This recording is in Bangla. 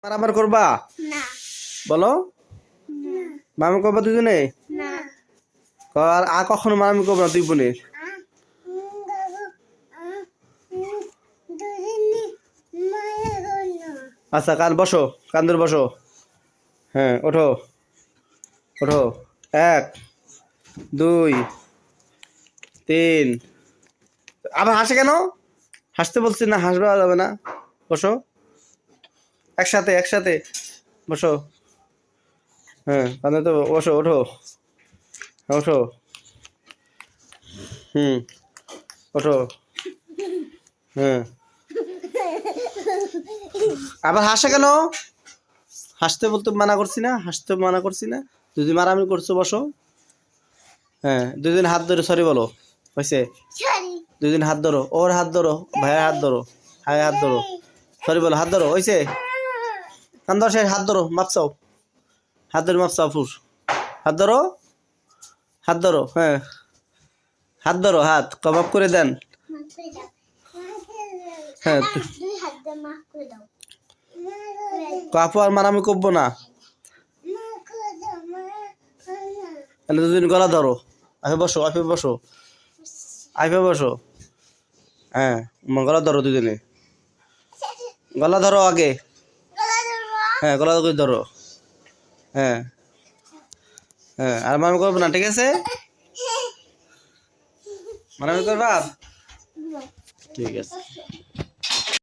মারামার করবা না বলো না মারামার করবা দুজনে না আর কখনো মারামারি করবো না দুই বোনে আচ্ছা কান বসো কান ধরে বসো হ্যাঁ ওঠো ওঠো 1 2 3 আবার হাসে কেন হাসতে বলছি না হাসবে যাবে না বসো একসাথে একসাথে বসো হ্যাঁ কাঁধে তো বসো ওঠো ওঠো ওঠো হ্যাঁ আবার হাসে কেন হাসতে বলতে মানা করছি না হাসতে মানা করছি না দুদিন মারামারি করছো বসো হ্যাঁ দুদিন হাত ধরে সরি বলো হয়েছে দুদিন হাত ধরো ওর হাত ধরো ভাইয়ের হাত ধরো ভাইয়ের হাত ধরো সরি বলো হাত ধরো হয়েছে কান ধর সে হাত ধরো মাপ চাও হাত ধরে মাপ চাও ফুস হাত ধরো হ্যাঁ হাত ধরো হাত কবাব করে দেন হ্যাঁ কাপু আর মারামি করবো না তাহলে দুদিন গলা ধরো আইফে বসো আইফে বসো হ্যাঁ গলা ধরো দুদিনে গলা ধরো আগে হ্যাঁ গলা ধরো হ্যাঁ হ্যাঁ আর মারামি করবো না ঠিক আছে মারামি করবা ঠিক আছে